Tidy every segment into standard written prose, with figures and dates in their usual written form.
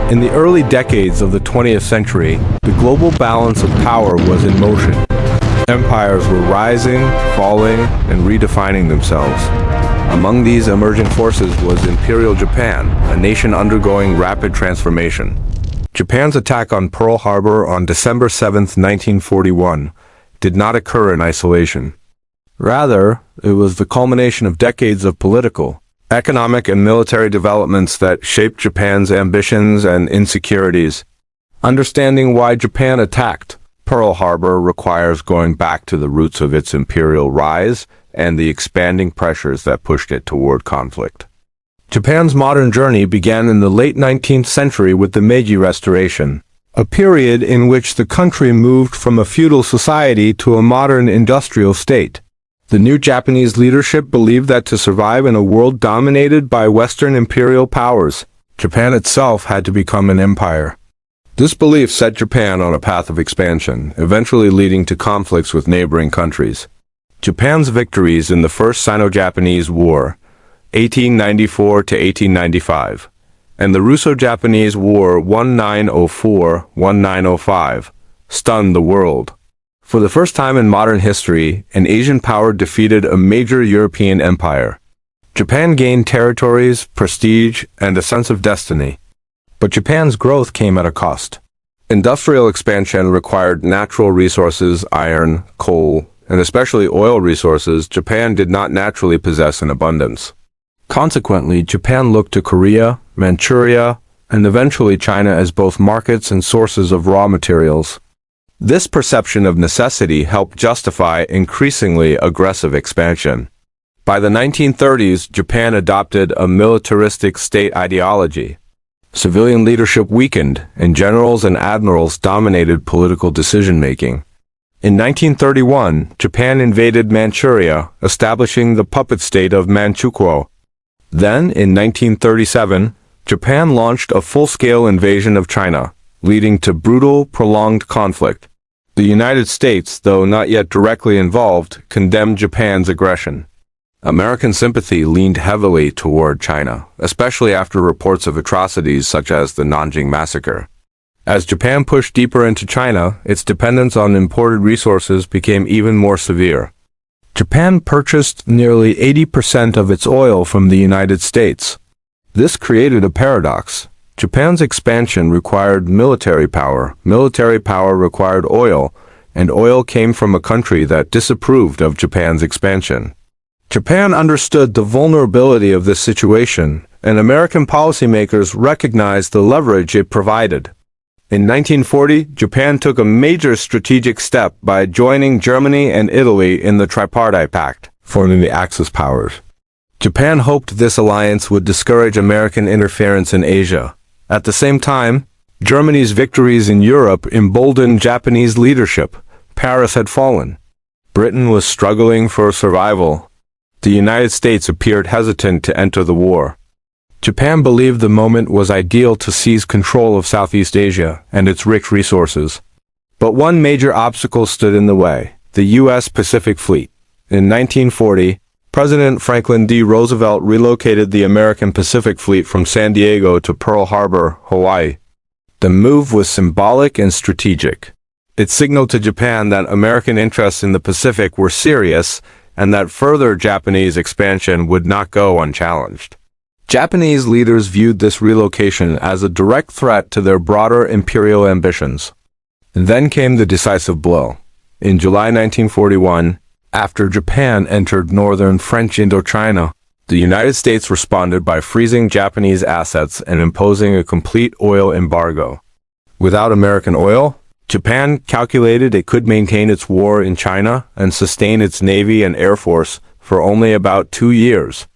In the early decades of the 20th century, the global balance of power was in motion. Empires were rising, falling, and redefining themselves. Among these emerging forces was Imperial Japan, a nation undergoing rapid transformation. Japan's attack on Pearl Harbor on December 7, 1941, did not occur in isolation. Rather, it was the culmination of decades of political, economic, and military developments that shaped Japan's ambitions and insecurities. Understanding why Japan attacked Pearl Harbor requires going back to the roots of its imperial rise and the expanding pressures that pushed it toward conflict. Japan's modern journey began in the late 19th century with the Meiji Restoration, a period in which the country moved from a feudal society to a modern industrial state. The new Japanese leadership believed that to survive in a world dominated by Western imperial powers, Japan itself had to become an empire. This belief set Japan on a path of expansion, eventually leading to conflicts with neighboring countries. Japan's victories in the First Sino-Japanese War, 1894 to 1895, and the Russo-Japanese War 1904-1905, stunned the world. For the first time in modern history, an Asian power defeated a major European empire. Japan gained territories, prestige, and a sense of destiny. But Japan's growth came at a cost. Industrial expansion required natural resources, iron, coal, and especially oil resources Japan did not naturally possess in abundance. Consequently, Japan looked to Korea, Manchuria, and eventually China as both markets and sources of raw materials. This perception of necessity helped justify increasingly aggressive expansion. By the 1930s, Japan adopted a militaristic state ideology. Civilian leadership weakened, and generals and admirals dominated political decision-making. In 1931, Japan invaded Manchuria, establishing the puppet state of Manchukuo. Then, in 1937, Japan launched a full-scale invasion of China, leading to brutal, prolonged conflict. The United States, though not yet directly involved, condemned Japan's aggression. American sympathy leaned heavily toward China, especially after reports of atrocities such as the Nanjing Massacre. As Japan pushed deeper into China, its dependence on imported resources became even more severe. Japan purchased nearly 80% of its oil from the United States. This created a paradox. Japan's expansion required military power required oil, and oil came from a country that disapproved of Japan's expansion. Japan understood the vulnerability of this situation, and American policymakers recognized the leverage it provided. In 1940, Japan took a major strategic step by joining Germany and Italy in the Tripartite Pact, forming the Axis powers. Japan hoped this alliance would discourage American interference in Asia. At the same time, Germany's victories in Europe emboldened Japanese leadership. Paris had fallen. Britain was struggling for survival. The United States appeared hesitant to enter the war. Japan believed the moment was ideal to seize control of Southeast Asia and its rich resources. But one major obstacle stood in the way: the U.S. Pacific Fleet. In 1940, President Franklin D. Roosevelt relocated the American Pacific Fleet from San Diego to Pearl Harbor, Hawaii. The move was symbolic and strategic. It signaled to Japan that American interests in the Pacific were serious and that further Japanese expansion would not go unchallenged. Japanese leaders viewed this relocation as a direct threat to their broader imperial ambitions. And then came the decisive blow. In July 1941, after Japan entered northern French Indochina, the United States responded by freezing Japanese assets and imposing a complete oil embargo. Without American oil, Japan calculated it could maintain its war in China and sustain its navy and air force for only about 2 years.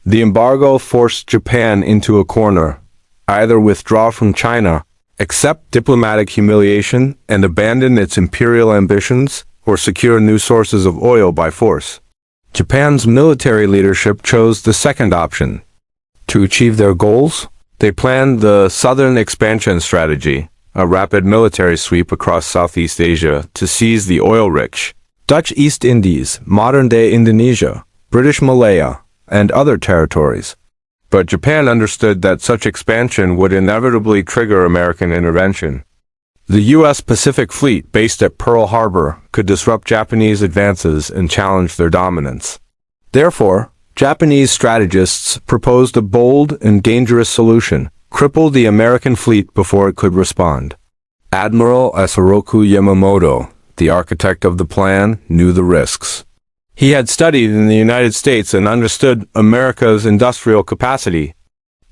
The embargo forced Japan into a corner: either withdraw from China, accept diplomatic humiliation, and abandon its imperial ambitions, or secure new sources of oil by force. Japan's military leadership chose the second option. To achieve their goals, they planned the Southern Expansion Strategy, a rapid military sweep across Southeast Asia to seize the oil-rich Dutch East Indies, modern-day Indonesia, British Malaya, and other territories. but Japan understood that such expansion would inevitably trigger American intervention. The U.S. Pacific Fleet based at Pearl Harbor could disrupt Japanese advances and challenge their dominance. Therefore, Japanese strategists proposed a bold and dangerous solution: cripple the American fleet before it could respond. Admiral Isoroku Yamamoto, the architect of the plan, knew the risks. He had studied in the United States and understood America's industrial capacity.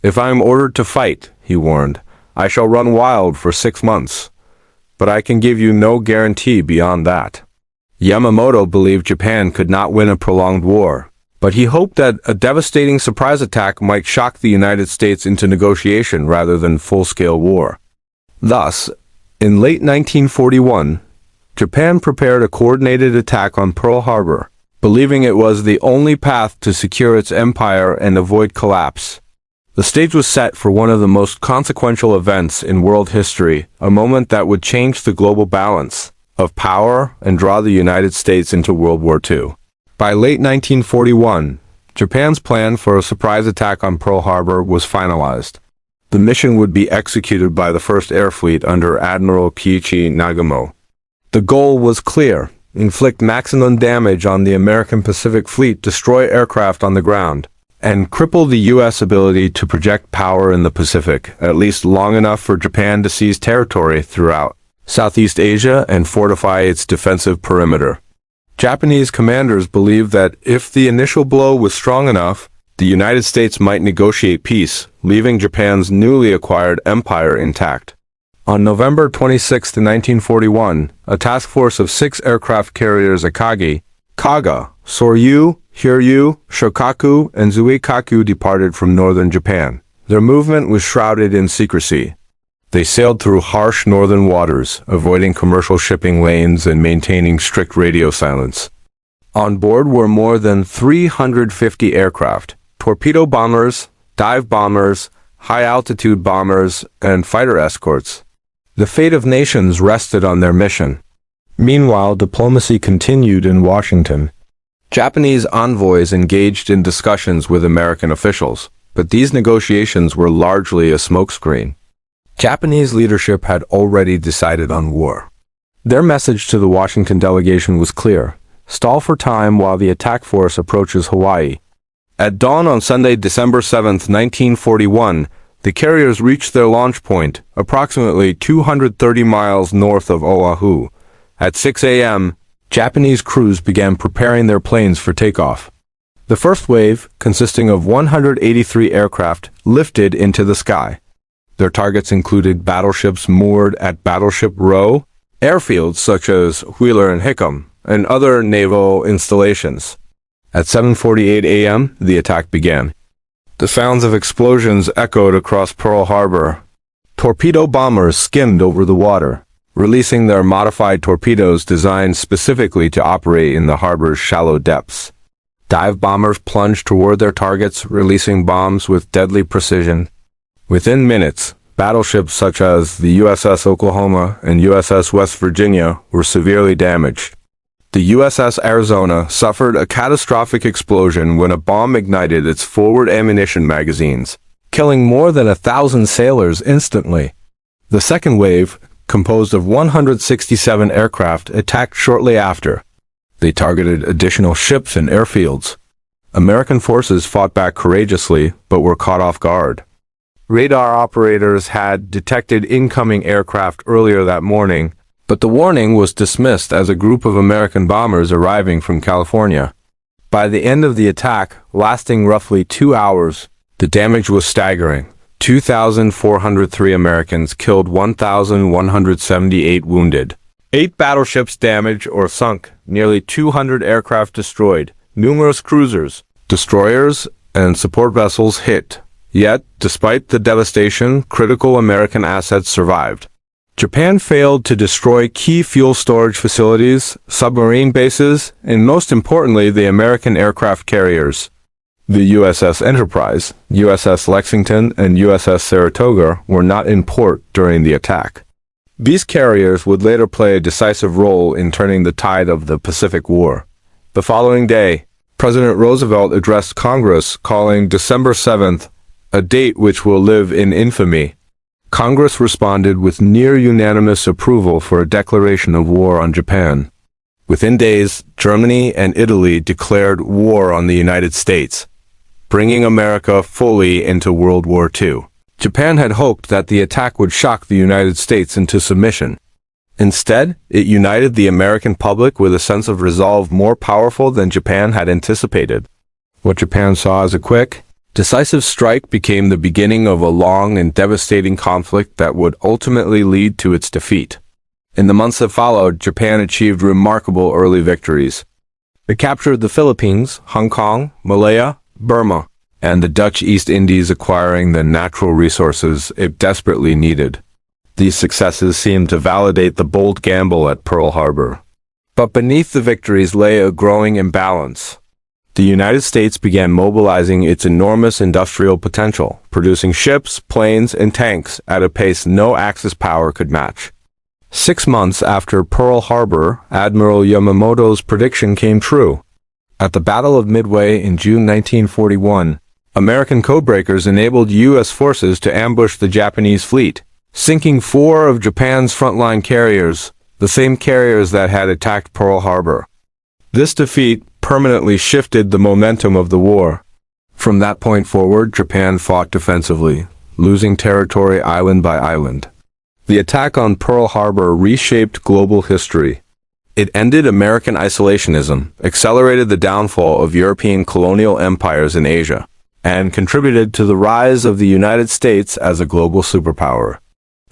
"If I am ordered to fight," he warned, "I shall run wild for 6 months. But I can give you no guarantee beyond that." Yamamoto believed Japan could not win a prolonged war, but he hoped that a devastating surprise attack might shock the United States into negotiation rather than full-scale war. Thus, in late 1941, Japan prepared a coordinated attack on Pearl Harbor, believing it was the only path to secure its empire and avoid collapse. The stage was set for one of the most consequential events in world history, a moment that would change the global balance of power and draw the United States into World War II. By late 1941, Japan's plan for a surprise attack on Pearl Harbor was finalized. The mission would be executed by the 1st Air Fleet under Admiral Kiichi Nagamo. The goal was clear: inflict maximum damage on the American Pacific Fleet, destroy aircraft on the ground, and cripple the U.S. ability to project power in the Pacific, at least long enough for Japan to seize territory throughout Southeast Asia and fortify its defensive perimeter. Japanese commanders believed that if the initial blow was strong enough, the United States might negotiate peace, leaving Japan's newly acquired empire intact. On November 26, 1941, a task force of 6 aircraft carriers Akagi, Kaga, Soryu, Hiryu, Shokaku, and Zuikaku departed from northern Japan. Their movement was shrouded in secrecy. They sailed through harsh northern waters, avoiding commercial shipping lanes and maintaining strict radio silence. On board were more than 350 aircraft, torpedo bombers, dive bombers, high-altitude bombers, and fighter escorts. The fate of nations rested on their mission. Meanwhile, diplomacy continued in Washington. Japanese envoys engaged in discussions with American officials, but these negotiations were largely a smokescreen. Japanese leadership had already decided on war. Their message to the Washington delegation was clear: stall for time while the attack force approaches Hawaii. At dawn on Sunday, December 7, 1941, the carriers reached their launch point, approximately 230 miles north of Oahu. At 6 a.m., Japanese crews began preparing their planes for takeoff. The first wave, consisting of 183 aircraft, lifted into the sky. Their targets included battleships moored at Battleship Row, airfields such as Wheeler and Hickam, and other naval installations. At 7:48 a.m., the attack began. The sounds of explosions echoed across Pearl Harbor. Torpedo bombers skimmed over the water, releasing their modified torpedoes designed specifically to operate in the harbor's shallow depths. Dive bombers plunged toward their targets, releasing bombs with deadly precision. Within minutes, battleships such as the USS Oklahoma and USS West Virginia were severely damaged. The USS Arizona suffered a catastrophic explosion when a bomb ignited its forward ammunition magazines, killing more than 1,000 sailors instantly. The second wave, composed of 167 aircraft, attacked shortly after. They targeted additional ships and airfields. American forces fought back courageously, but were caught off guard. Radar operators had detected incoming aircraft earlier that morning, but the warning was dismissed as a group of American bombers arriving from California. By the end of the attack, lasting roughly 2 hours, the damage was staggering. 2,403 Americans killed, 1,178 wounded. 8 battleships damaged or sunk, nearly 200 aircraft destroyed, numerous cruisers, destroyers, and support vessels hit. Yet, despite the devastation, critical American assets survived. Japan failed to destroy key fuel storage facilities, submarine bases, and most importantly, the American aircraft carriers. The USS Enterprise, USS Lexington, and USS Saratoga were not in port during the attack. These carriers would later play a decisive role in turning the tide of the Pacific War. The following day, President Roosevelt addressed Congress, calling December 7th a date which will live in infamy. Congress responded with near-unanimous approval for a declaration of war on Japan. Within days, Germany and Italy declared war on the United States, bringing America fully into World War II. Japan had hoped that the attack would shock the United States into submission. Instead, it united the American public with a sense of resolve more powerful than Japan had anticipated. What Japan saw as a quick, decisive strike became the beginning of a long and devastating conflict that would ultimately lead to its defeat. In the months that followed, Japan achieved remarkable early victories. It captured the Philippines, Hong Kong, Malaya, Burma, and the Dutch East Indies, acquiring the natural resources it desperately needed. These successes seemed to validate the bold gamble at Pearl Harbor. But beneath the victories lay a growing imbalance. The United States began mobilizing its enormous industrial potential, producing ships, planes, and tanks at a pace no Axis power could match. 6 months after Pearl Harbor, Admiral Yamamoto's prediction came true. At the Battle of Midway in June 1941, American codebreakers enabled U.S. forces to ambush the Japanese fleet, sinking 4 of Japan's frontline carriers, the same carriers that had attacked Pearl Harbor. This defeat permanently shifted the momentum of the war. From that point forward, Japan fought defensively, losing territory island by island. The attack on Pearl Harbor reshaped global history. It ended American isolationism, accelerated the downfall of European colonial empires in Asia, and contributed to the rise of the United States as a global superpower.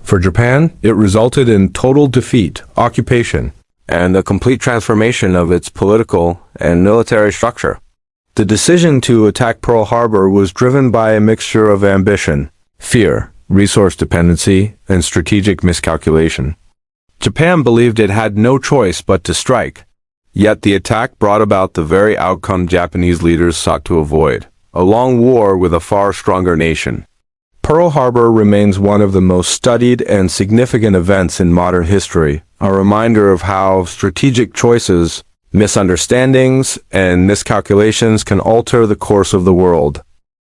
For Japan, it resulted in total defeat, occupation, and a complete transformation of its political and military structure. The decision to attack Pearl Harbor was driven by a mixture of ambition, fear, resource dependency, and strategic miscalculation. Japan believed it had no choice but to strike, yet the attack brought about the very outcome Japanese leaders sought to avoid, a long war with a far stronger nation. Pearl Harbor remains one of the most studied and significant events in modern history, a reminder of how strategic choices, misunderstandings, and miscalculations can alter the course of the world.